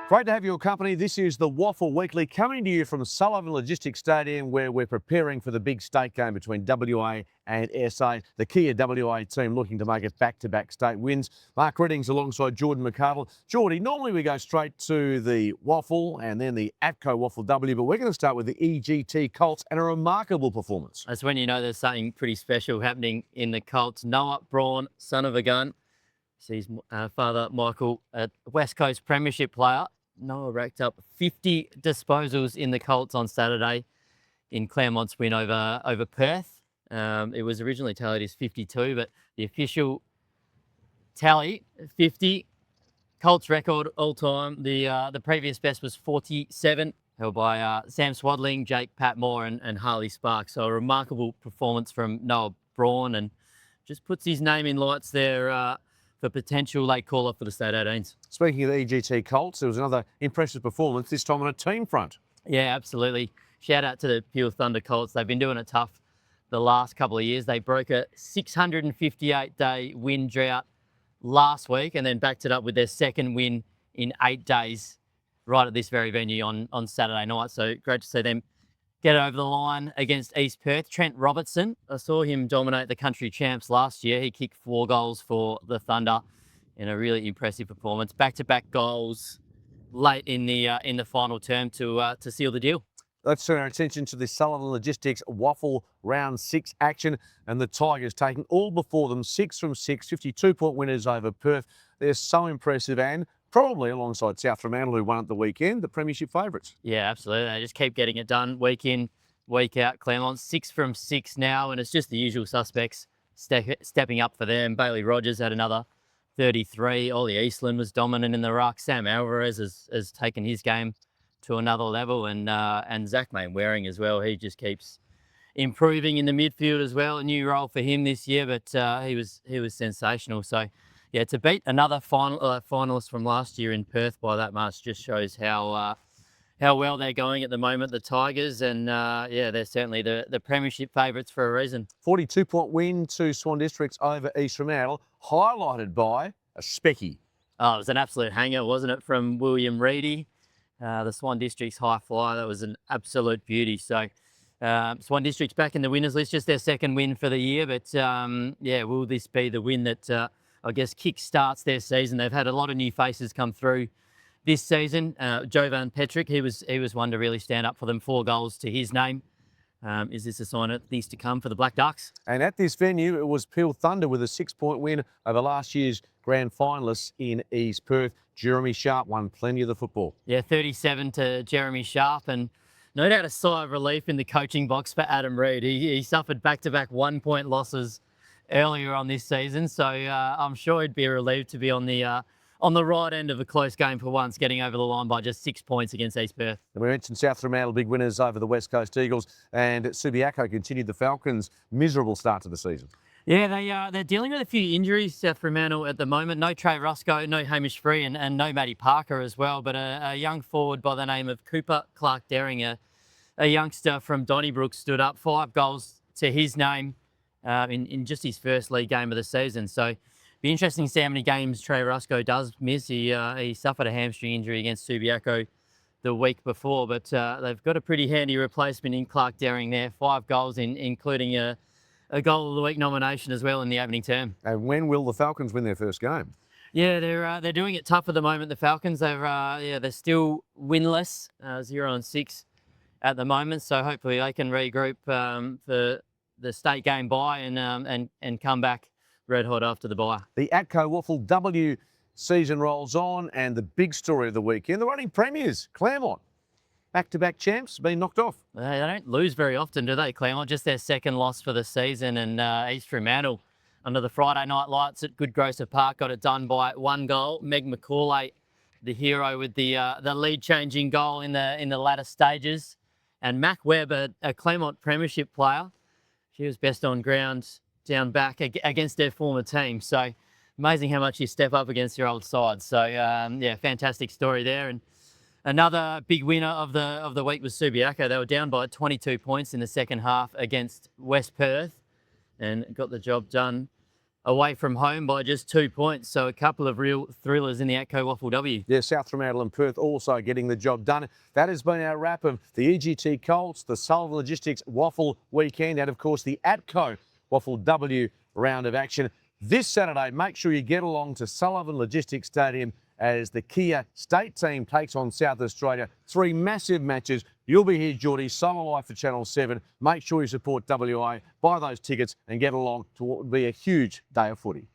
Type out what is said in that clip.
Great to have your company. This is the WAFL Weekly coming to you from Sullivan Logistics Stadium, where we're preparing for the big state game between WA and SA. The Kia WA team looking to make it back-to-back state wins. Mark Readings alongside Jordan McArdle. Geordie, normally we go straight to the WAFL and then the Atco Waffle W, but we're going to start with the EGT Colts and a remarkable performance. That's when you know there's something pretty special happening in the Colts. Noah Braun, son of a gun. Sees father Michael, a West Coast Premiership player. Noah racked up 50 disposals in the Colts on Saturday in Claremont's win over Perth. It was originally tallied as 52, but the official tally, 50. Colts record all time. The previous best was 47, held by Sam Swadling, Jake Patmore and Harley Sparks. So a remarkable performance from Noah Braun, and just puts his name in lights there for potential late caller for the State 18s. Speaking of the EGT Colts, there was another impressive performance, this time on a team front. Yeah, absolutely. Shout out to the Pure Thunder Colts. They've been doing it tough the last couple of years. They broke a 658-day win drought last week and then backed it up with their second win in 8 days right at this very venue on Saturday night. So great to see them get over the line against East Perth. Trent Robertson, I saw him dominate the country champs last year. He kicked 4 goals for the Thunder in a really impressive performance. Back-to-back goals late in the final term to seal the deal. Let's turn our attention to the Sullivan Logistics WAFL Round 6 action, and the Tigers taking all before them, 6 from 6, 52-point winners over Perth. They're so impressive, and probably alongside South Fremantle, who won at the weekend, the premiership favourites. Yeah, absolutely. They just keep getting it done week in, week out. Claremont 6 from 6 now, and it's just the usual suspects stepping up for them. Bailey Rogers had another 33. Ollie Eastland was dominant in the ruck. Sam Alvarez has taken his game to another level, and Zach Mainwaring as well. He just keeps improving in the midfield as well. A new role for him this year, but he was sensational. So yeah, to beat another finalist from last year in Perth by that much just shows how well they're going at the moment, the Tigers, and yeah, they're certainly the premiership favourites for a reason. 42-point win to Swan Districts over East Fremantle, highlighted by a specky. Oh, it was an absolute hanger, wasn't it, from William Reedy, the Swan Districts high flyer. That was an absolute beauty. So Swan Districts back in the winners list, just their second win for the year, but yeah, will this be the win that I guess kick-starts their season? They've had a lot of new faces come through this season. Jovan Petrick, he was one to really stand up for them. 4 goals to his name. Is this a sign of things to come for the Black Ducks? And at this venue, it was Peel Thunder with a 6-point win over last year's grand finalists in East Perth. Jeremy Sharp won plenty of the football. Yeah, 37 to Jeremy Sharp, and no doubt a sigh of relief in the coaching box for Adam Reid. He suffered back-to-back 1-point losses earlier on this season, so I'm sure he'd be relieved to be on the right end of a close game for once, getting over the line by just 6 points against East Perth. And we mentioned South Fremantle, big winners over the West Coast Eagles, and Subiaco continued the Falcons' miserable start to the season. Yeah, they're dealing with a few injuries, South Fremantle, at the moment. No Trey Rusco, no Hamish Free, and no Matty Parker as well, but a young forward by the name of Cooper Clark-Derring, a youngster from Donnybrook, stood up. 5 goals to his name in just his first league game of the season. So be interesting to see how many games Trey Rusco does miss. He suffered a hamstring injury against Subiaco the week before, but they've got a pretty handy replacement in Clark-Derring there. 5 goals, including a goal of the week nomination as well in the opening term. And when will the Falcons win their first game? Yeah, they're doing it tough at the moment. The Falcons, they're still winless, 0-6 at the moment. So hopefully they can regroup for the state game bye and come back red hot after the bye. The Atco Waffle W season rolls on, and the big story of the weekend, the reigning premiers, Claremont. Back-to-back champs, been knocked off. They don't lose very often, do they, Claremont? Just their second loss for the season, and East Fremantle under the Friday night lights at Good Grosser Park got it done by 1 goal. Meg McCauley, the hero, with the lead-changing goal in the latter stages, and Mac Webb, a Claremont premiership player. She was best on ground down back against their former team. So amazing how much you step up against your old side. So yeah, fantastic story there. And another big winner of the week was Subiaco. They were down by 22 points in the second half against West Perth and got the job done away from home by just 2 points. So a couple of real thrillers in the Atco Waffle W. Yeah, South Fremantle and Perth also getting the job done. That has been our wrap of the EGT Colts, the Sullivan Logistics Waffle Weekend, and of course the Atco Waffle W round of action. This Saturday, make sure you get along to Sullivan Logistics Stadium as the Kia state team takes on South Australia. 3 massive matches. You'll be here, Geordie, summer life for Channel 7. Make sure you support WA, buy those tickets and get along to what would be a huge day of footy.